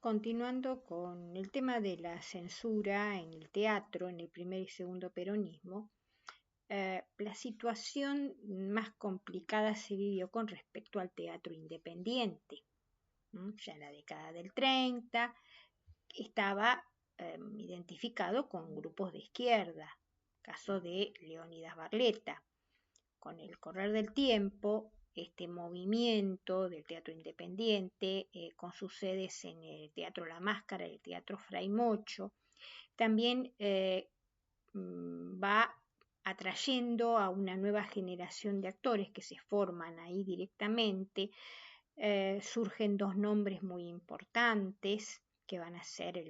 Continuando con el tema de la censura en el teatro, en el primer y segundo peronismo, la situación más complicada se vivió con respecto al teatro independiente. Ya en la década del 30 estaba identificado con grupos de izquierda, caso de Leónidas Barletta. Con el correr del tiempo, este movimiento del teatro independiente, con sus sedes en el Teatro La Máscara y el Teatro Fray Mocho, también va atrayendo a una nueva generación de actores que se forman ahí directamente. Surgen dos nombres muy importantes que van a ser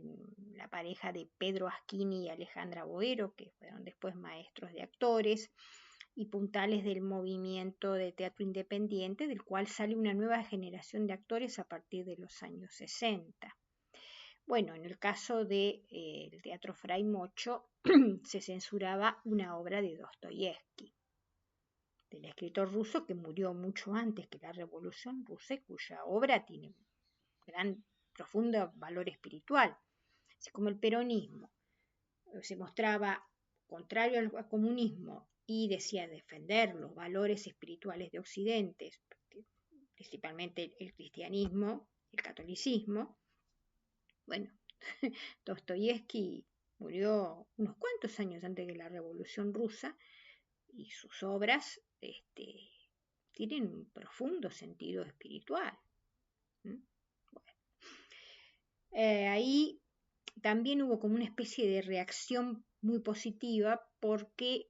la pareja de Pedro Asquini y Alejandra Boero, que fueron después maestros de actores y puntales del movimiento de teatro independiente, del cual sale una nueva generación de actores a partir de los años 60. Bueno, en el caso del Teatro Fray Mocho se censuraba una obra de Dostoyevsky, del escritor ruso que murió mucho antes que la Revolución Rusa y cuya obra tiene gran, profundo valor espiritual, así como el peronismo se mostraba contrario al comunismo y decía defender los valores espirituales de Occidente, principalmente el cristianismo, el catolicismo. Bueno, Dostoyevsky murió unos cuantos años antes de la Revolución Rusa y sus obras tienen un profundo sentido espiritual. Bueno, ahí también hubo como una especie de reacción muy positiva porque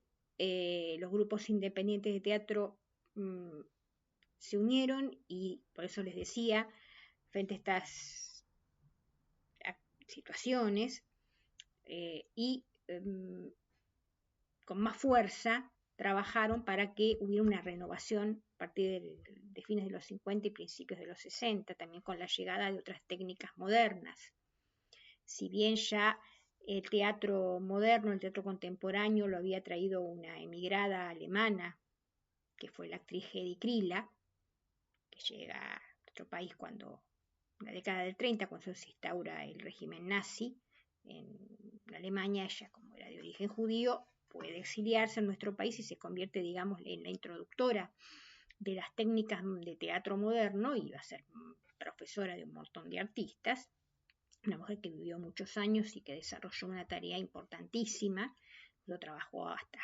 los grupos independientes de teatro se unieron y por eso les decía, frente a estas situaciones y con más fuerza trabajaron para que hubiera una renovación a partir de fines de los 50 y principios de los 60, también con la llegada de otras técnicas modernas. Si bien ya el teatro moderno, el teatro contemporáneo, lo había traído una emigrada alemana, que fue la actriz Hedy Krila, que llega a nuestro país cuando, en la década del 30, cuando se instaura el régimen nazi en Alemania. Ella, como era de origen judío, puede exiliarse en nuestro país y se convierte, digamos, en la introductora de las técnicas de teatro moderno y va a ser profesora de un montón de artistas. Una mujer que vivió muchos años y que desarrolló una tarea importantísima, lo trabajó hasta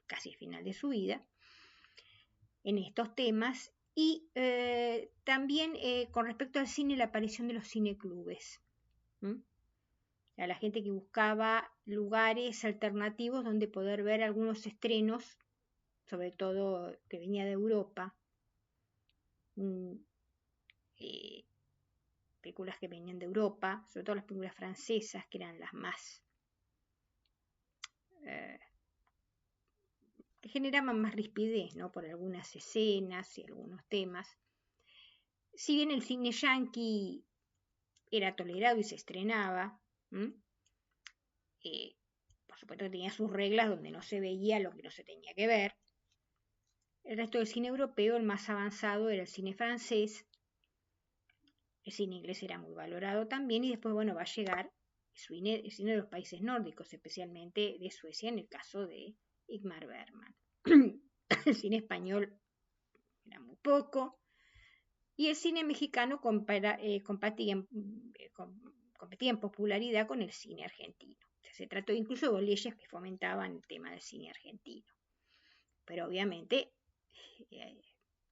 casi el final de su vida en estos temas. Y también con respecto al cine, la aparición de los cineclubes. A la gente que buscaba lugares alternativos donde poder ver algunos estrenos, sobre todo que venía de Europa, películas que venían de Europa, sobre todo las películas francesas, que eran las más que generaban más rispidez, ¿no? Por algunas escenas y algunos temas. Si bien el cine yanqui era tolerado y se estrenaba, por supuesto que tenía sus reglas donde no se veía lo que no se tenía que ver. El resto del cine europeo, el más avanzado, era el cine francés. El cine inglés era muy valorado también y después, bueno, va a llegar el cine de los países nórdicos, especialmente de Suecia, en el caso de Ingmar Bergman. El cine español era muy poco y el cine mexicano competía en popularidad con el cine argentino. O sea, se trató incluso de leyes que fomentaban el tema del cine argentino. Pero obviamente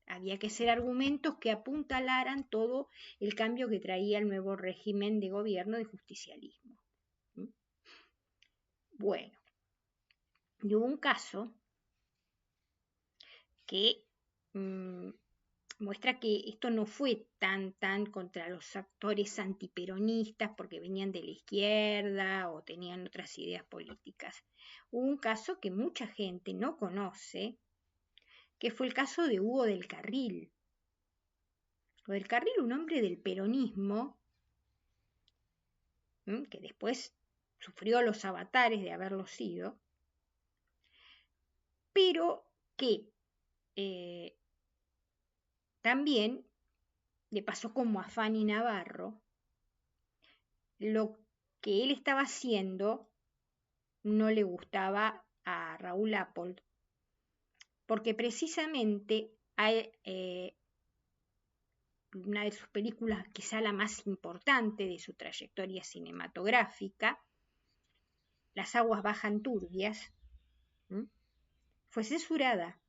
había que hacer argumentos que apuntalaran todo el cambio que traía el nuevo régimen de gobierno de justicialismo. Bueno, y hubo un caso que muestra que esto no fue tan contra los actores antiperonistas porque venían de la izquierda o tenían otras ideas políticas. Hubo un caso que mucha gente no conoce, que fue el caso de Hugo del Carril. Hugo del Carril, un hombre del peronismo, que después sufrió los avatares de haberlo sido, pero que también le pasó como a Fanny Navarro, lo que él estaba haciendo no le gustaba a Raúl Appold, porque precisamente hay, una de sus películas, quizá la más importante de su trayectoria cinematográfica, Las aguas bajan turbias, fue censurada.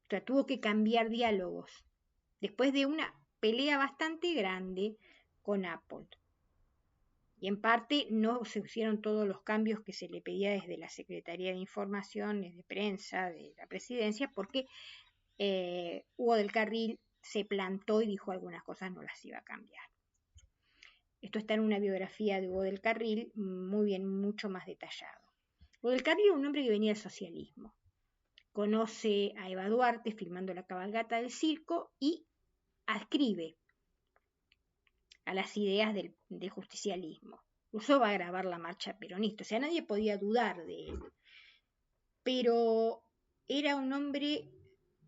O sea, tuvo que cambiar diálogos después de una pelea bastante grande con Apple. Y en parte no se hicieron todos los cambios que se le pedía desde la Secretaría de Información, de Prensa, de la Presidencia, porque Hugo del Carril se plantó y dijo algunas cosas no las iba a cambiar. Esto está en una biografía de Hugo del Carril, muy bien, mucho más detallado. Hugo del Carril era un hombre que venía del socialismo. Conoce a Eva Duarte filmando la cabalgata del circo y adscribe a las ideas del justicialismo. Incluso va a grabar la marcha peronista, o sea, nadie podía dudar de él. Pero era un hombre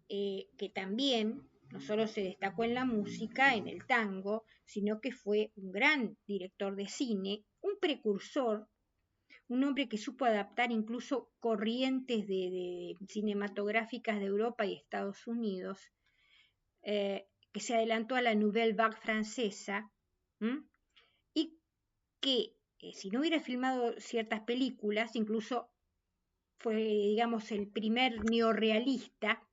que también no solo se destacó en la música, en el tango, sino que fue un gran director de cine, un precursor, un hombre que supo adaptar incluso corrientes de cinematográficas de Europa y Estados Unidos, que se adelantó a la Nouvelle Vague francesa, y que si no hubiera filmado ciertas películas, incluso fue, digamos, el primer neorrealista,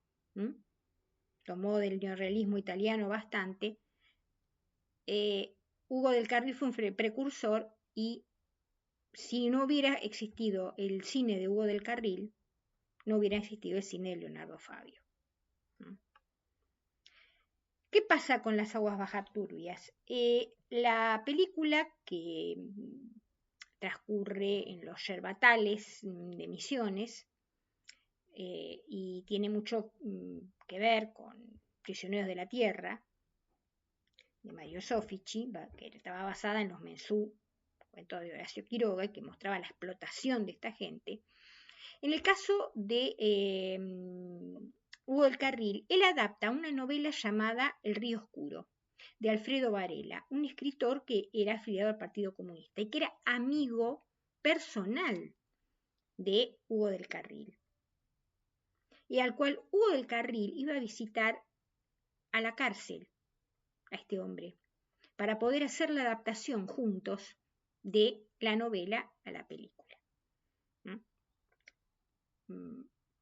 tomó del neorrealismo italiano bastante. Hugo del Carril fue un precursor y si no hubiera existido el cine de Hugo del Carril, no hubiera existido el cine de Leonardo Fabio. ¿Qué pasa con Las aguas bajas turbias? La película que transcurre en los yerbatales de Misiones y tiene mucho que ver con Prisioneros de la Tierra, de Mario Soffici, que estaba basada en los Mensú, cuento de Horacio Quiroga, y que mostraba la explotación de esta gente. En el caso de Hugo del Carril, él adapta una novela llamada El río oscuro, de Alfredo Varela, un escritor que era afiliado al Partido Comunista y que era amigo personal de Hugo del Carril, y al cual Hugo del Carril iba a visitar a la cárcel a este hombre, para poder hacer la adaptación juntos de la novela a la película.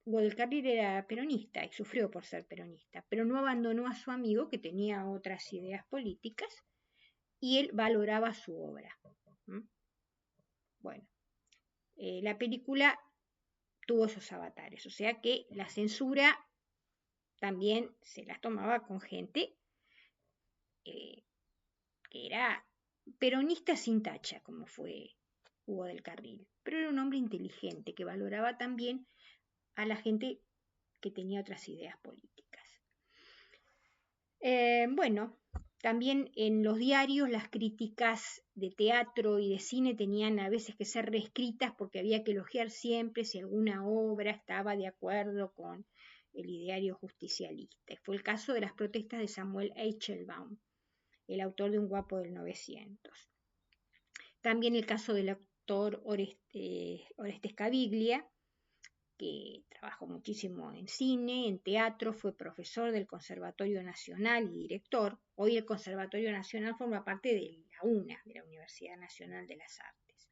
Hugo del Carril era peronista y sufrió por ser peronista, pero no abandonó a su amigo que tenía otras ideas políticas y él valoraba su obra. Bueno, la película tuvo esos avatares, o sea que la censura también se las tomaba con gente que era peronista sin tacha, como fue Hugo del Carril, pero era un hombre inteligente que valoraba también a la gente que tenía otras ideas políticas. Bueno, también en los diarios las críticas de teatro y de cine tenían a veces que ser reescritas porque había que elogiar siempre si alguna obra estaba de acuerdo con el ideario justicialista. Fue el caso de las protestas de Samuel Eichelbaum, el autor de Un guapo del 900. También el caso del actor Orestes Caviglia, que trabajó muchísimo en cine, en teatro, fue profesor del Conservatorio Nacional y director. Hoy el Conservatorio Nacional forma parte de la UNA, de la Universidad Nacional de las Artes,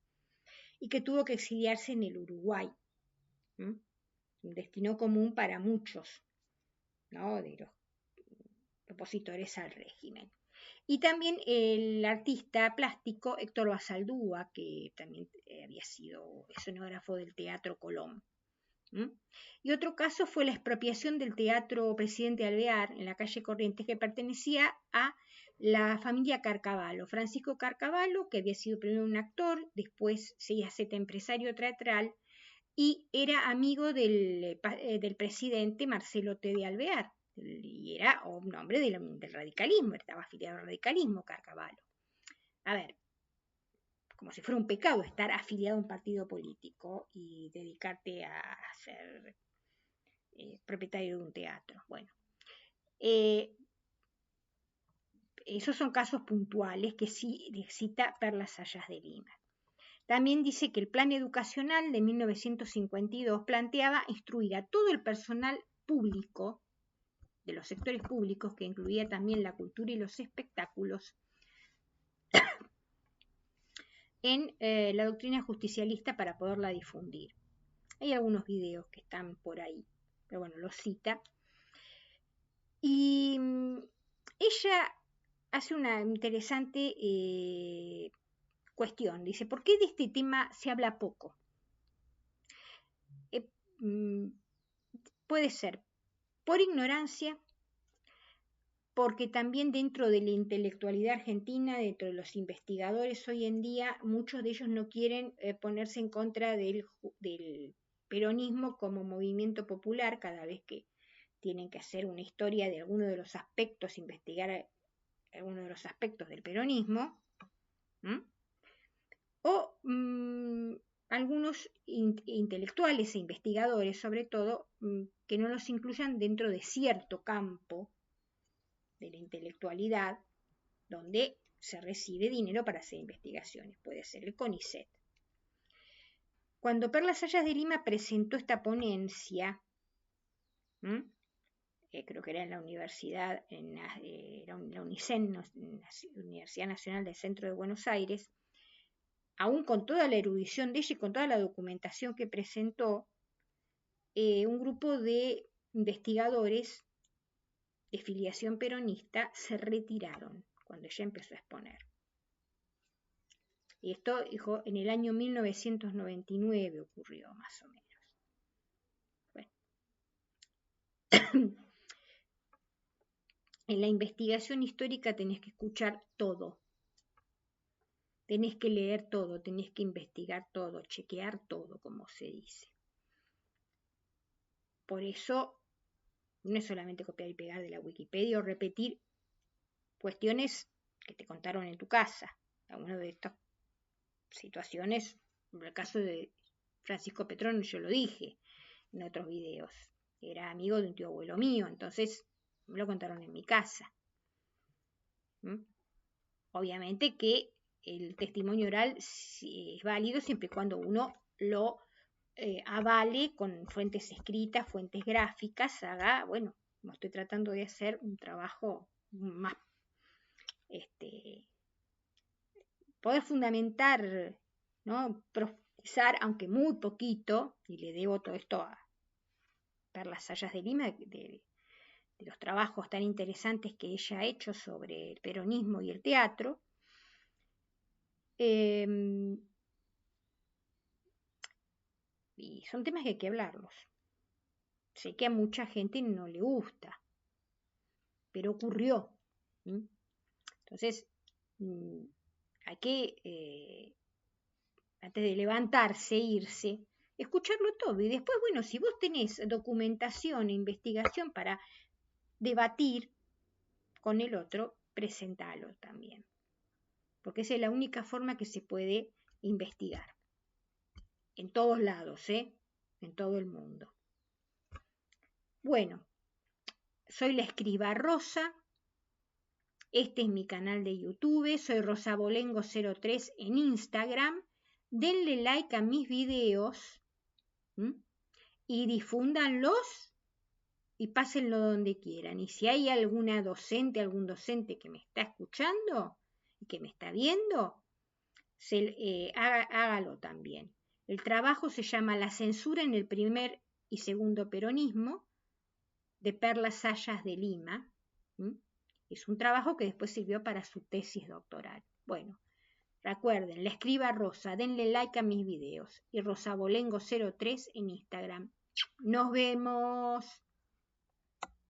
y que tuvo que exiliarse en el Uruguay, un destino común para muchos, ¿no?, de los opositores al régimen. Y también el artista plástico Héctor Basaldúa, que también había sido escenógrafo del Teatro Colón. Y otro caso fue la expropiación del Teatro Presidente Alvear en la calle Corrientes, que pertenecía a la familia Carcavalo. Francisco Carcavalo, que había sido primero un actor, después se hace empresario teatral y era amigo del presidente Marcelo T. de Alvear, y era un hombre del radicalismo, estaba afiliado al radicalismo Carcavalo. A ver, como si fuera un pecado estar afiliado a un partido político y dedicarte a ser propietario de un teatro. Bueno, esos son casos puntuales que sí cita Perla Sayas de Lima. También dice que el plan educacional de 1952 planteaba instruir a todo el personal público, de los sectores públicos, que incluía también la cultura y los espectáculos, en la doctrina justicialista para poderla difundir. Hay algunos videos que están por ahí, pero bueno, los cita. Y ella hace una interesante cuestión. Dice, ¿por qué de este tema se habla poco? Puede ser por ignorancia, porque también dentro de la intelectualidad argentina, dentro de los investigadores hoy en día, muchos de ellos no quieren ponerse en contra del peronismo como movimiento popular, cada vez que tienen que hacer una historia de alguno de los aspectos, investigar algunos de los aspectos del peronismo, o algunos intelectuales e investigadores, sobre todo, que no los incluyan dentro de cierto campo de la intelectualidad donde se recibe dinero para hacer investigaciones, puede ser el CONICET. Cuando Perla Sayas de Lima presentó esta ponencia, creo que era en la universidad, en la UNICEN, la Universidad Nacional del Centro de Buenos Aires, aún con toda la erudición de ella y con toda la documentación que presentó, un grupo de investigadores de filiación peronista se retiraron cuando ella empezó a exponer. Y esto, dijo, en el año 1999 ocurrió, más o menos. Bueno. En la investigación histórica tenés que escuchar todo. Tenés que leer todo, tenés que investigar todo, chequear todo, como se dice. Por eso, no es solamente copiar y pegar de la Wikipedia o repetir cuestiones que te contaron en tu casa. Alguna de estas situaciones, en el caso de Francisco Petrón, yo lo dije en otros videos, era amigo de un tío abuelo mío, entonces me lo contaron en mi casa. Obviamente que el testimonio oral es válido siempre y cuando uno lo avale con fuentes escritas, fuentes gráficas, haga, bueno, como estoy tratando de hacer un trabajo más, poder fundamentar, ¿no? Profundizar, aunque muy poquito, y le debo todo esto a Perla Sayas de Lima, de los trabajos tan interesantes que ella ha hecho sobre el peronismo y el teatro. Y son temas que hay que hablarlos. Sé que a mucha gente no le gusta, pero ocurrió. Entonces, hay que, antes de levantarse, irse, escucharlo todo. Y después, bueno, si vos tenés documentación e investigación para debatir con el otro, presentalo también. Porque esa es la única forma que se puede investigar. En todos lados, en todo el mundo. Bueno, soy la escriba Rosa. Este es mi canal de YouTube. Soy rosabolengo03 en Instagram. Denle like a mis videos y difúndanlos y pásenlo donde quieran. Y si hay alguna docente, algún docente que me está escuchando y que me está viendo, hágalo también. El trabajo se llama La censura en el primer y segundo peronismo, de Perla Sayas de Lima. Es un trabajo que después sirvió para su tesis doctoral. Bueno, recuerden, la escriba Rosa, denle like a mis videos y rosabolengo03 en Instagram. Nos vemos.